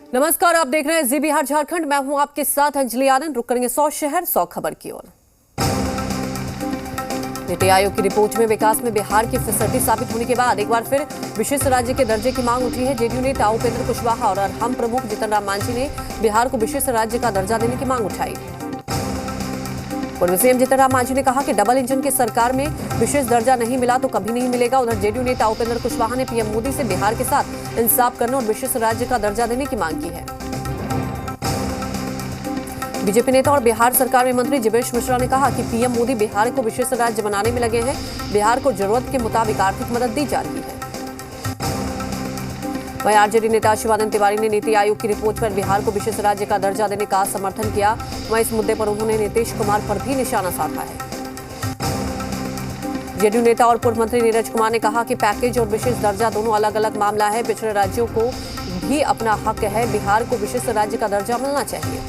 नमस्कार, आप देख रहे हैं जी बिहार झारखंड। मैं हूं आपके साथ अंजलि आनंद। रुक करेंगे 100 शहर 100 खबर की ओर। नीति आयोग की रिपोर्ट में विकास में बिहार की फिसड्डी साबित होने के बाद एक बार फिर विशेष राज्य के दर्जे की मांग उठी है। जेडीयू नेता उपेंद्र कुशवाहा और हम प्रमुख जीतन राम मांझी ने बिहार को विशेष राज्य का दर्जा देने की मांग उठाई। पूर्व सीएम जीतन राम मांझी ने कहा कि डबल इंजन की सरकार में विशेष दर्जा नहीं मिला तो कभी नहीं मिलेगा। उधर जेडीयू नेता उपेंद्र कुशवाहा ने पीएम मोदी से बिहार के साथ इंसाफ करने और विशेष राज्य का दर्जा देने की मांग की है। बीजेपी नेता और बिहार सरकार में मंत्री जिवेश मिश्रा ने कहा कि पीएम मोदी बिहार को विशेष राज्य बनाने में लगे हैं। बिहार को जरूरत के मुताबिक आर्थिक मदद दी जा रही है। वहीं आरजेडी नेता शिवानंद तिवारी ने नीति आयोग की रिपोर्ट पर बिहार को विशेष राज्य का दर्जा देने का समर्थन किया। वहीं इस मुद्दे पर उन्होंने नीतीश कुमार पर भी निशाना साधा है। जेडीयू नेता और पूर्व मंत्री नीरज कुमार ने कहा कि पैकेज और विशेष दर्जा दोनों अलग अलग मामला है। पिछड़े राज्यों को भी अपना हक है। बिहार को विशेष राज्य का दर्जा मिलना चाहिए।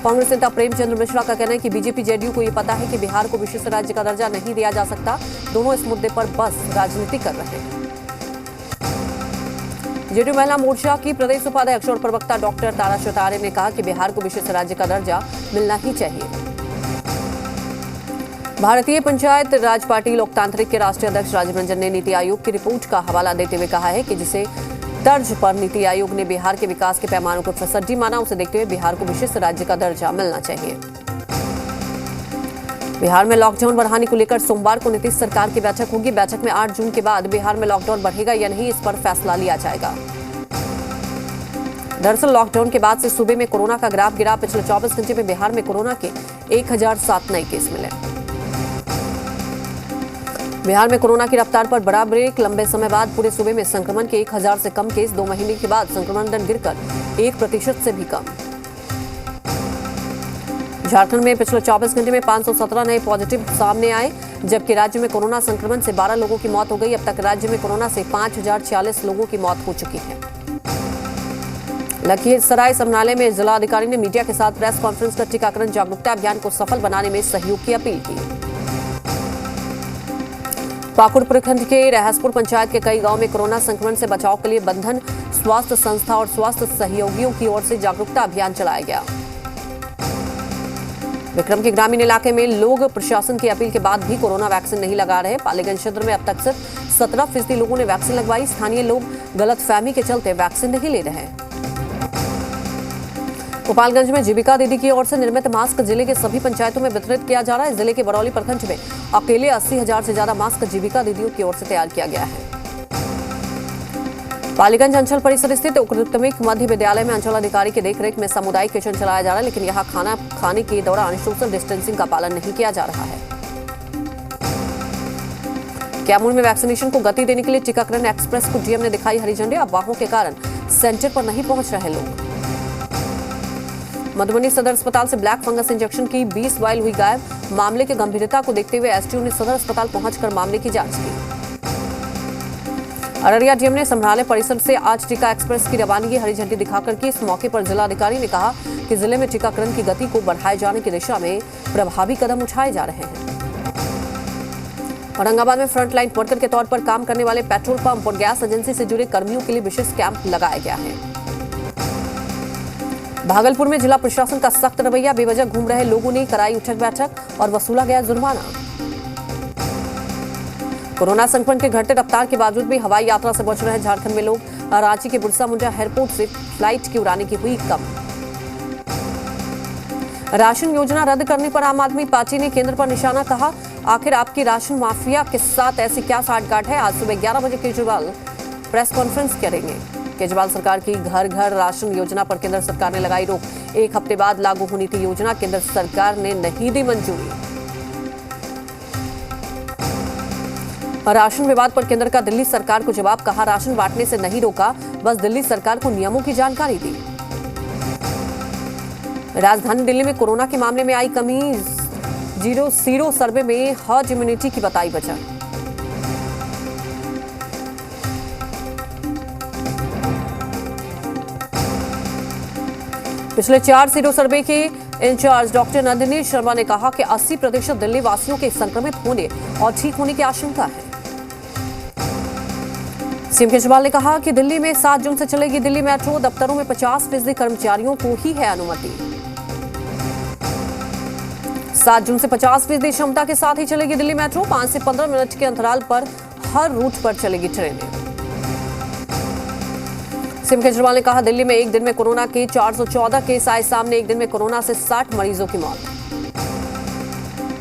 कांग्रेस नेता प्रेमचंद्र मिश्रा का कहना है कि बीजेपी जेडीयू को ये पता है कि बिहार को विशेष राज्य का दर्जा नहीं दिया जा सकता। दोनों इस मुद्दे पर बस राजनीति कर रहे हैं। जेडीयू महिला मोर्चा की प्रदेश उपाध्यक्ष और प्रवक्ता डॉक्टर तारा चौतारे ने कहा कि बिहार को विशेष राज्य का दर्जा मिलना ही चाहिए। भारतीय पंचायत राज पार्टी लोकतांत्रिक के राष्ट्रीय अध्यक्ष राजीव रंजन ने नीति आयोग की रिपोर्ट का हवाला देते हुए कहा है कि जिसे तर्ज पर नीति आयोग ने बिहार के विकास के पैमानों को फिसड्डी माना, उसे देखते हुए बिहार को विशेष राज्य का दर्जा मिलना चाहिए। बिहार में लॉकडाउन बढ़ाने को लेकर सोमवार को नीतीश सरकार की बैठक होगी। बैठक में 8 जून के बाद बिहार में लॉकडाउन बढ़ेगा या नहीं, इस पर फैसला लिया जाएगा। दरअसल लॉकडाउन के बाद से सूबे में कोरोना का ग्राफ गिरा। पिछले 24 घंटे में बिहार में कोरोना के 1007 नए केस मिले। बिहार में कोरोना की रफ्तार पर बड़ा ब्रेक। लंबे समय बाद पूरे सूबे में संक्रमण के 1000 से कम केस। 2 महीने के बाद संक्रमण दर गिरकर 1% से भी कम। झारखंड में पिछले 24 घंटे में 517 नए पॉजिटिव सामने आए, जबकि राज्य में कोरोना संक्रमण से 12 लोगों की मौत हो गई। अब तक राज्य में कोरोना से 5046 लोगों की मौत हो चुकी है। लखीसराय समनाले में जिलाधिकारी ने मीडिया के साथ प्रेस कॉन्फ्रेंस कर टीकाकरण जागरूकता अभियान को सफल बनाने में सहयोग की अपील की। पाकुड़ प्रखंड के रहसपुर पंचायत के कई गांव में कोरोना संक्रमण से बचाव के लिए बंधन स्वास्थ्य संस्था और स्वास्थ्य सहयोगियों की ओर से जागरूकता अभियान चलाया गया। विक्रम के ग्रामीण इलाके में लोग प्रशासन की अपील के बाद भी कोरोना वैक्सीन नहीं लगा रहे। पालीगंज क्षेत्र में अब तक सिर्फ 17% लोगों ने वैक्सीन लगवाई। स्थानीय लोग गलतफहमी के चलते वैक्सीन नहीं ले रहे हैं। गोपालगंज में जीविका दीदी की ओर से निर्मित मास्क जिले के सभी पंचायतों में वितरित किया जा रहा है। जिले के बरौली प्रखंड में अकेले 80,000 से ज्यादा मास्क जीविका दीदियों की ओर से तैयार किया गया है। पालीगंज अंचल परिसर स्थित उत्क्रमिक मध्य विद्यालय में अंचल अधिकारी की देखरेख में सामुदायिक किचन चलाया जा रहा है, लेकिन यहाँ खाना खाने के दौरान सोशल डिस्टेंसिंग का पालन नहीं किया जा रहा है। कैमूर में वैक्सीनेशन को गति देने के लिए टीकाकरण एक्सप्रेस को डीएम ने दिखाई हरी झंडी। अफवाहों के कारण सेंटर पर नहीं पहुंच रहे लोग। मधुबनी सदर अस्पताल से ब्लैक फंगस इंजेक्शन की 20 वायल हुई गायब। मामले की गंभीरता को देखते हुए एसडीओ ने सदर अस्पताल पहुंचकर मामले की जांच की। अररिया डीएम ने समराले परिसर से आज टीका एक्सप्रेस की रवानगी हरी झंडी दिखाकर की। इस मौके पर जिलाधिकारी ने कहा कि जिले में टीकाकरण की गति को बढ़ाए जाने की दिशा में प्रभावी कदम उठाए जा रहे हैं। औरंगाबाद में फ्रंटलाइन वर्कर के तौर पर काम करने वाले पेट्रोल पंप और गैस एजेंसी से जुड़े कर्मियों के लिए विशेष कैंप लगाया गया है। भागलपुर में जिला प्रशासन का सख्त रवैया। बेवजह घूम रहे लोगों ने कराई उठक बैठक और वसूला गया जुर्माना। कोरोना संक्रमण के घटते रफ्तार के बावजूद भी हवाई यात्रा से बच रहे झारखंड में लोग। रांची के बिरसा मुंडा एयरपोर्ट से फ्लाइट की उड़ाने की हुई कम। राशन योजना रद्द करने पर आम आदमी पार्टी ने केंद्र पर निशाना। कहा, आखिर आपकी राशन माफिया के साथ ऐसी क्या साठगांठ है। आज सुबह 11 बजे केजरीवाल प्रेस कॉन्फ्रेंस करेंगे। केजरीवाल सरकार की घर घर राशन योजना पर केंद्र सरकार ने लगाई रोक। 1 हफ्ते बाद लागू होनी थी योजना, केंद्र सरकार ने नहीं दी मंजूरी। राशन विवाद पर केंद्र का दिल्ली सरकार को जवाब। कहा, राशन बांटने से नहीं रोका, बस दिल्ली सरकार को नियमों की जानकारी दी। राजधानी दिल्ली में कोरोना के मामले में आई कमी। सीरो सर्वे में हर्ड इम्यूनिटी की बताई वजह। पिछले 4 सीरो सर्वे के इंचार्ज डॉक्टर नंदिनी शर्मा ने कहा कि 80% दिल्ली वासियों के संक्रमित होने और ठीक होने की आशंका है। सीएम केजरीवाल ने कहा कि दिल्ली में 7 जून से चलेगी दिल्ली मेट्रो। दफ्तरों में 50% कर्मचारियों को ही है अनुमति। 7 जून से 50% क्षमता के साथ ही चलेगी दिल्ली मेट्रो। 5 से 15 मिनट के अंतराल पर हर रूट पर चलेगी ट्रेनें। सीएम केजरीवाल ने कहा दिल्ली में एक दिन में कोरोना के 414 केस आए सामने। एक दिन में कोरोना से 60 मरीजों की मौत।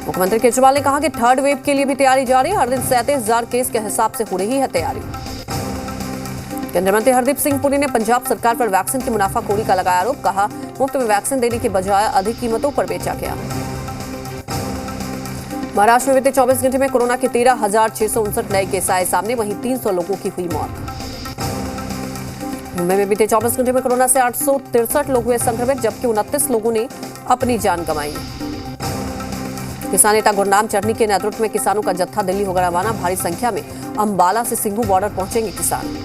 मुख्यमंत्री केजरीवाल ने कहा कि थर्ड वेव के लिए भी तैयारी जारी। हर दिन 37,000 केस के हिसाब से हो रही है तैयारी। केंद्रीय मंत्री हरदीप सिंह पुरी ने पंजाब सरकार पर वैक्सीन की मुनाफाखोरी का लगाया आरोप। कहा मुफ्त में वैक्सीन देने के बजाय अधिक कीमतों पर बेचा गया। महाराष्ट्र में बीते 24 घंटे में कोरोना के 13,659 नए केस आए सामने। वहीं 300 लोगों की हुई मौत। मुंबई में बीते 24 घंटे में कोरोना से 863 लोग हुए संक्रमित, जबकि 29 लोगों ने अपनी जान गंवाई। किसान नेता गुरनाम चढ़नी के नेतृत्व में किसानों का जत्था दिल्ली होगा रवाना। भारी संख्या में अंबाला से सिंघू बॉर्डर पहुंचेंगे किसान।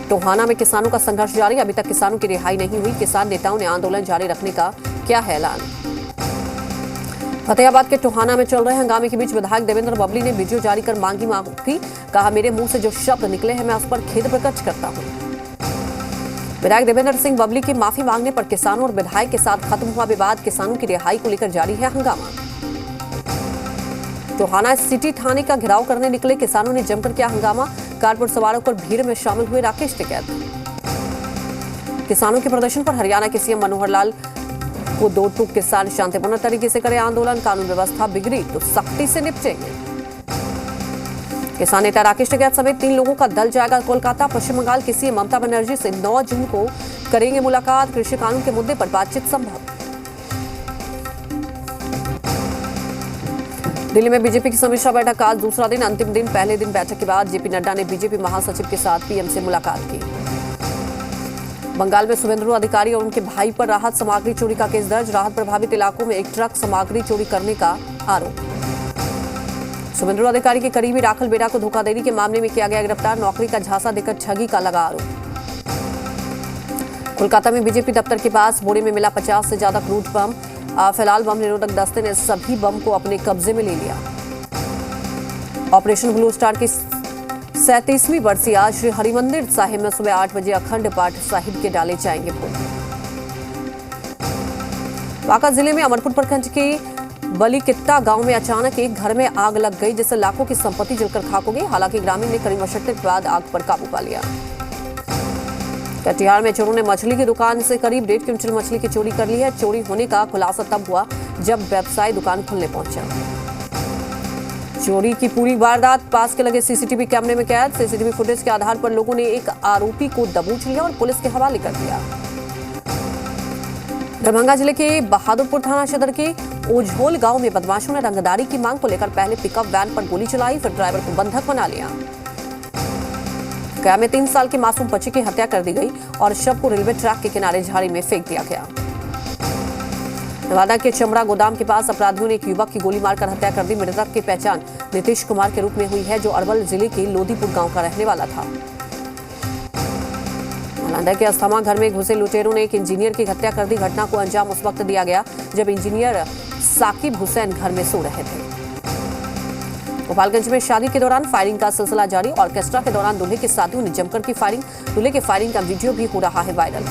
टोहाना में किसानों का संघर्ष जारी। अभी तक किसानों की रिहाई नहीं हुई। किसान नेताओं ने आंदोलन जारी रखने का किया है ऐलान। फतेहाबाद के टोहाना में चल रहे हंगामे के बीच विधायक देवेंद्र बबली ने वीडियो जारी कर मांगी माफी। कहा मेरे मुंह से जो शब्द निकले हैं मैं उस पर खेद प्रकट करता हूं। विधायक देवेंद्र सिंह बबली के माफी मांगने पर किसानों और विधायक के साथ खत्म हुआ विवाद। किसानों की रिहाई को लेकर जारी है हंगामा। टोहाना सिटी थाने का घेराव करने निकले किसानों ने जमकर किया हंगामा। कार पर सवारों पर भीड़ में शामिल हुए राकेश टिकैत। किसानों के प्रदर्शन पर हरियाणा के सीएम मनोहर लाल को दो टूक किसान शांतिपूर्ण तरीके से करे आंदोलन। कानून व्यवस्था बिगड़ी तो सख्ती से निपटेंगे। किसान नेता राकेश टिकैत समेत 3 लोगों का दल जाएगा कोलकाता। पश्चिम बंगाल की सीएम ममता बनर्जी से 9 जून को करेंगे मुलाकात। कृषि कानून के मुद्दे पर बातचीत संभव। दिल्ली में बीजेपी की समीक्षा बैठक आज दूसरा दिन, अंतिम दिन। पहले दिन बैठक के बाद जेपी नड्डा ने बीजेपी महासचिव के साथ पीएम से मुलाकात की। बंगाल में शुभेंदु अधिकारी और उनके भाई पर राहत सामग्री चोरी का केस दर्ज। राहत प्रभावित इलाकों में एक ट्रक सामग्री चोरी करने का आरोप। शुभेंदु अधिकारी के करीबी राखल बेड़ा को धोखाधड़ी के मामले में किया गया गिरफ्तार। नौकरी का झांसा देकर ठगी का लगा आरोप। कोलकाता में बीजेपी दफ्तर के पास बोरे में मिला 50 से ज्यादा क्रूड बम। फिलहाल बम निरोधक दस्ते ने सभी बम को अपने कब्जे में ले लिया। ऑपरेशन ब्लू स्टार की 37वीं बरसी आज श्री हरिमंदिर साहिब में सुबह 8 बजे अखंड पाठ साहिब के डाले जाएंगे भोग। बांका जिले में अमरपुर प्रखंड के बलीकित्ता गांव में अचानक एक घर में आग लग गई, जिससे लाखों की संपत्ति जलकर खाक हो गई। हालांकि ग्रामीण ने कड़ी मशक्कत के बाद आग पर काबू पा लिया। कटिहार में चोरों ने मछली की दुकान से करीब 1.5 क्विंटल मछली की चोरी कर ली है। चोरी होने का खुलासा तब हुआ जब व्यवसायी दुकान खोलने पहुंचा। चोरी की पूरी वारदात पास के लगे सीसीटीवी कैमरे में कैद। सीसीटीवी फुटेज के आधार पर लोगों ने एक आरोपी को दबोच लिया और पुलिस के हवाले कर दिया। दरभंगा जिले के बहादुरपुर थाना क्षेत्र के ओझोल गांव में बदमाशों ने रंगदारी की मांग को लेकर पहले पिकअप वैन पर गोली चलाई, फिर ड्राइवर को बंधक बना लिया। गया में 3 साल की मासूम बच्ची की हत्या कर दी गई और शव को रेलवे ट्रैक के किनारे झाड़ी में फेंक दिया गया। नवादा के चमड़ा गोदाम के पास अपराधियों ने एक युवक की गोली मारकर हत्या कर दी। मृतक की पहचान नीतीश कुमार के रूप में हुई है, जो अरवल जिले के लोदीपुर गांव का रहने वाला था। नालंदा के अस्थामा घर में घुसे लुटेरों ने एक इंजीनियर की हत्या कर दी। घटना को अंजाम उस वक्त दिया गया जब इंजीनियर साकिब हुसैन घर में सो रहे थे। गोपालगंज में शादी के दौरान फायरिंग का सिलसिला जारी। ऑर्केस्ट्रा के दौरान दूल्हे के साथियों ने जमकर की फायरिंग। दूल्हे के फायरिंग का वीडियो भी हो रहा है वायरल।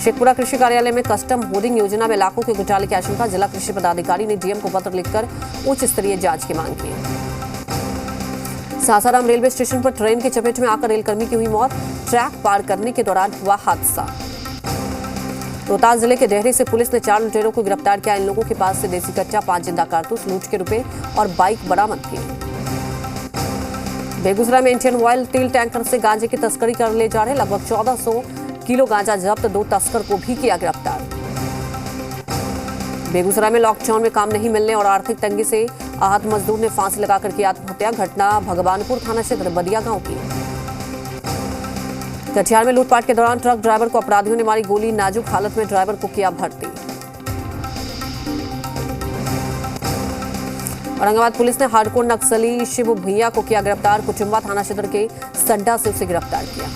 शेखपुरा कृषि कार्यालय में कस्टम होर्डिंग योजना में लाखों के घोटाले की आशंका। जिला कृषि पदाधिकारी ने डीएम को पत्र लिखकर उच्च स्तरीय जांच की मांग की। सासाराम रेलवे स्टेशन पर ट्रेन की चपेट में आकर रेलकर्मी की हुई मौत। ट्रैक पार करने के दौरान हुआ हादसा। रोहतास जिले के डेहरी से पुलिस ने 4 लुटेरों को गिरफ्तार किया। इन लोगों के पास से देसी कच्चा, 5 जिंदा कारतूस, लूट के रुपए और बाइक बरामद की। बेगूसराय में इंडियन ऑयल तेल टैंकर से गांजे की तस्करी कर ले जा रहे लगभग 1400 किलो गांजा जब्त। 2 तस्कर को भी किया गिरफ्तार। बेगूसराय में लॉकडाउन में काम नहीं मिलने और आर्थिक तंगी से आहत मजदूर ने फांसी लगाकर की आत्महत्या। घटना भगवानपुर थाना क्षेत्र बदिया गांव की। कटिहार में लूटपाट के दौरान ट्रक ड्राइवर को अपराधियों ने मारी गोली। नाजुक हालत में ड्राइवर को किया भर्ती। औरंगाबाद पुलिस ने हार्डकोर नक्सली शिव भैया को किया गिरफ्तार। कुचुम्बा थाना क्षेत्र के सड्डा से उसे गिरफ्तार किया।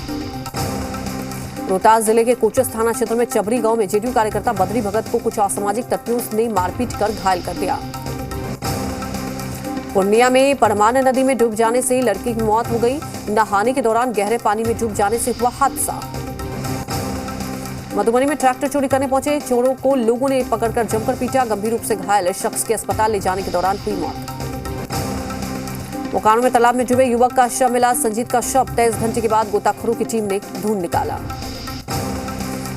रोहतास जिले के कोचस थाना क्षेत्र में चबरी गांव में जेडीयू कार्यकर्ता बद्री भगत को कुछ असामाजिक तत्वों ने मारपीट कर घायल कर दिया। पूर्णिया में परमाना नदी में डूब जाने से लड़की की मौत हो गई। नहाने के दौरान गहरे पानी में डूब जाने से हुआ हादसा। मधुबनी में ट्रैक्टर चोरी करने पहुंचे चोरों को लोगों ने पकड़कर जमकर पीटा। गंभीर रूप से घायल शख्स के अस्पताल ले जाने के दौरान हुई मौत। बोकारो में तालाब में डूबे युवक का शव मिला। संजीत का शव 23 घंटे के बाद गोताखोरों की टीम ने ढूंढ निकाला।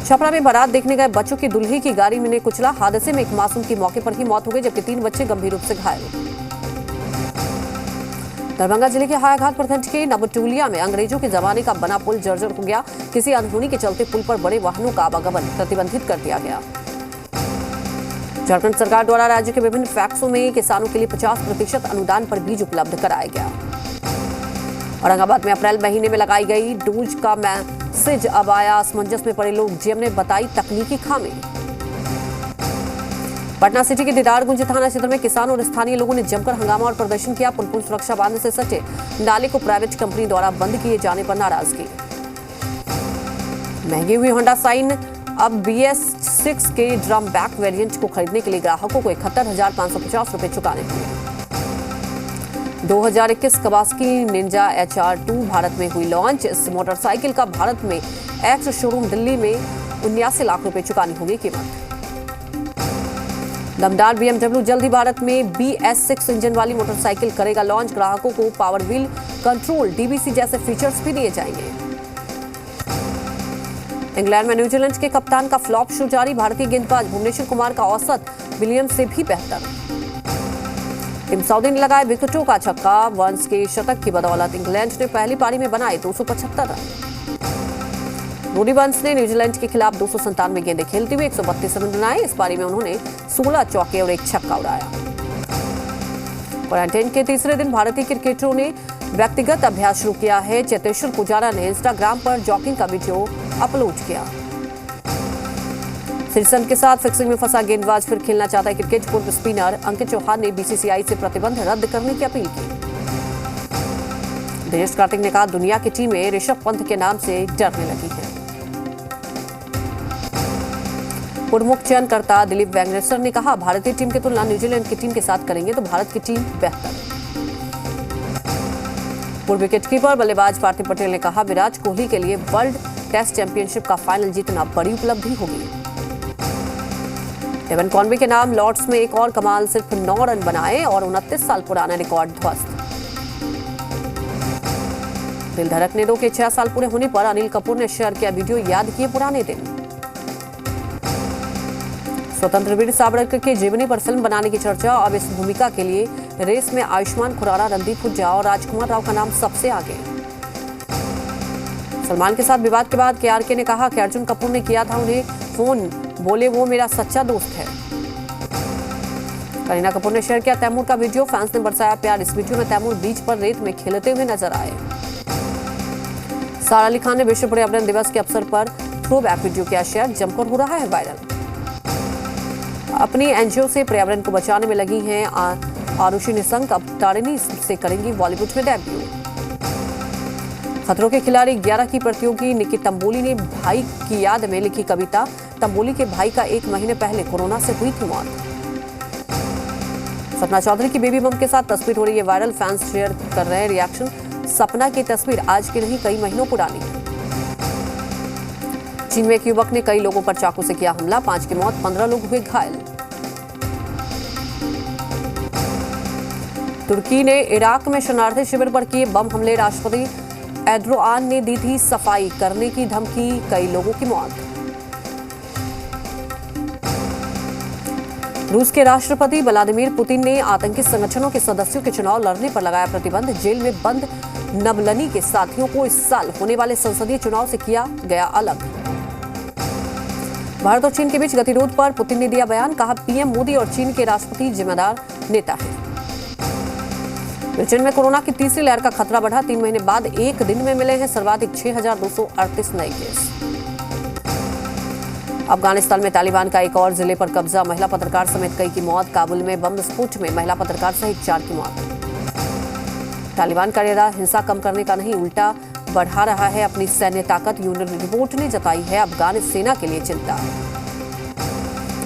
छपरा में बारात देखने गए बच्चों की दुल्हे की गाड़ी में कुचला। हादसे में एक मासूम की मौके पर ही मौत हो गई, जबकि 3 बच्चे गंभीर रूप से घायल। दरभंगा जिले के हायाघाट प्रखंड के नवटोलिया में अंग्रेजों के जमाने का बना पुल जर्जर हो गया। किसी अनहोनी के चलते पुल पर बड़े वाहनों का आवागमन प्रतिबंधित कर दिया गया। झारखंड सरकार द्वारा राज्य के विभिन्न पैक्सों में किसानों के लिए 50% अनुदान पर बीज उपलब्ध कराया गया। औरंगाबाद में अप्रैल महीने में लगाई गई डोज का मैसेज अब आया असमंजस में पड़े लोग। जीएम ने बताई तकनीकी खामी। पटना सिटी के दीदारगंज थाना क्षेत्र में किसानों और स्थानीय लोगों ने जमकर हंगामा और प्रदर्शन किया। पुल सुरक्षा बांध से सटे नाले को प्राइवेट कंपनी द्वारा बंद किए जाने पर नाराजगी। महंगी हुई होंडा साइन अब BS6 के ड्रम बैक वेरिएंट को खरीदने के लिए ग्राहकों को 71,550 रुपए चुकाने होंगे। 2021 कवासाकी निंजा HR2 भारत में हुई लॉन्च। इस मोटरसाइकिल का भारत में एक्स शोरूम दिल्ली में 79 लाख रुपए चुकानी होगी कीमत। दमदार BMW जल्द ही भारत में BS6 इंजन वाली मोटरसाइकिल करेगा लॉन्च। ग्राहकों को पावर व्हील कंट्रोल DBC जैसे फीचर्स भी दिए जाएंगे। इंग्लैंड में न्यूजीलैंड के कप्तान का फ्लॉप शो जारी। भारतीय गेंदबाज भुवनेश्वर कुमार का औसत विलियम्स से भी बेहतर। टीम सऊदी ने लगाए विकेटों का छक्का। वंस के शतक की बदौलत इंग्लैंड ने पहली पारी में बनाए 275 रन। रूडी बर्न्स ने न्यूजीलैंड के खिलाफ 297 गेंदें खेलते हुए 132 रन बनाए। इस पारी में उन्होंने 16 चौके और 1 छक्का उड़ाया। क्वारंटाइन के तीसरे दिन भारतीय क्रिकेटरों ने व्यक्तिगत अभ्यास शुरू किया है। चेतेश्वर पुजारा ने इंस्टाग्राम पर जॉगिंग का वीडियो अपलोड किया। श्रीसंत के साथ फिक्सिंग में फंसा गेंदबाज फिर खेलना चाहता है क्रिकेट। पूर्व स्पिनर अंकित चौहान ने BCCI से प्रतिबंध रद्द करने की अपील की। दिनेश कार्तिक ने कहा दुनिया की टीमें ऋषभ पंत के नाम से डरने लगी हैं। पूर्व मुख्य चयनकर्ता दिलीप वेंगसर ने कहा भारतीय टीम की तुलना न्यूजीलैंड की टीम के साथ करेंगे तो भारत की टीम बेहतर। पूर्व विकेटकीपर बल्लेबाज पार्थिव पटेल ने कहा विराट कोहली के लिए वर्ल्ड टेस्ट चैंपियनशिप का फाइनल जीतना बड़ी उपलब्धि होगी। डेवन कॉनवे के नाम लॉर्ड्स में एक और कमाल, सिर्फ 9 रन बनाए और 29 साल पुराना रिकॉर्ड ध्वस्त। दिल धड़कने दो के 6 साल पूरे होने पर अनिल कपूर ने शेयर किया वीडियो, याद किए पुराने दिन। स्वतंत्र वीर सावरकर के जीवनी पर फिल्म बनाने की चर्चा। अब इस भूमिका के लिए रेस में आयुष्मान खुराना, रणदीप हुड्डा और राजकुमार राव का नाम सबसे आगे। सलमान के साथ विवाद के बाद KRK ने कहा कि अर्जुन कपूर ने किया था उन्हें फोन, बोले वो मेरा सच्चा दोस्त है। करीना कपूर ने शेयर किया तैमूर का वीडियो, फैंस ने बरसाया प्यार। इस वीडियो में तैमूर बीच पर रेत में खेलते हुए नजर आए। सारा अली खान ने विश्व पर्यावरण दिवस के अवसर पर थ्रोबैक वीडियो किया शेयर, जमकर हो रहा है वायरल। अपनी NGO से पर्यावरण को बचाने में लगी हैं आरुषि निशंक, अब तारिणी से करेंगी बॉलीवुड में डेब्यू। खतरों के खिलाड़ी 11 की प्रतियोगी निकी तंबोली ने भाई की याद में लिखी कविता। तंबोली के भाई का 1 महीने पहले कोरोना से हुई थी मौत। सपना चौधरी की बेबी बम के साथ तस्वीर हो रही है वायरल, फैंस शेयर कर रहे हैं रिएक्शन। सपना की तस्वीर आज की नहीं कई महीनों पुरानी है। चीन में एक युवक ने कई लोगों पर चाकू से किया हमला, 5 की मौत, 15 लोग हुए घायल। तुर्की ने इराक में शरणार्थी शिविर पर किए बम हमले, राष्ट्रपति एर्दोआन ने दी थी सफाई करने की धमकी, कई लोगों की मौत। रूस के राष्ट्रपति व्लादिमीर पुतिन ने आतंकी संगठनों के सदस्यों के चुनाव लड़ने पर लगाया प्रतिबंध। जेल में बंद नवलनी के साथियों को इस साल होने वाले संसदीय चुनाव से किया गया अलग। भारत और चीन के बीच गतिरोध पर पुतिन ने दिया बयान, कहा पीएम मोदी और चीन के राष्ट्रपति जिम्मेदार नेता हैं। ब्रिटेन में कोरोना की तीसरी लहर का खतरा बढ़ा, 3 महीने बाद एक दिन में मिले हैं सर्वाधिक 6,238 नए केस। अफगानिस्तान में तालिबान का एक और जिले पर कब्जा, महिला पत्रकार समेत कई की मौत। काबुल में बम विस्फोट में महिला पत्रकार सहित 4 की मौत। तालिबान का इरादा हिंसा कम करने का नहीं, उल्टा बढ़ा रहा है अपनी सैन्य ताकत। यूनियन रिपोर्ट ने जताई है अफगान सेना के लिए चिंता।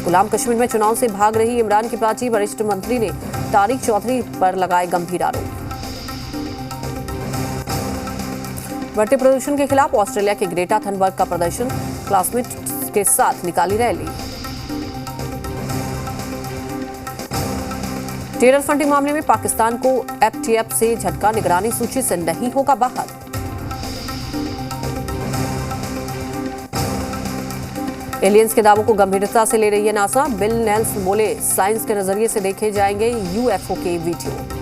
गुलाम कश्मीर में चुनाव से भाग रही इमरान की पार्टी, वरिष्ठ मंत्री ने तारिक चौधरी पर लगाए गंभीर आरोप। बढ़ते प्रदूषण के खिलाफ ऑस्ट्रेलिया के ग्रेटा थनबर्ग का प्रदर्शन, क्लासमेट के साथ निकाली रैली। टेरर फंडिंग मामले में पाकिस्तान को एफटीएफ से झटका, निगरानी सूची से नहीं होगा बाहर। एलियंस के दावों को गंभीरता से ले रही है नासा, बिल नेल्स बोले साइंस के नजरिए से देखे जाएंगे यूएफओ के वीडियो।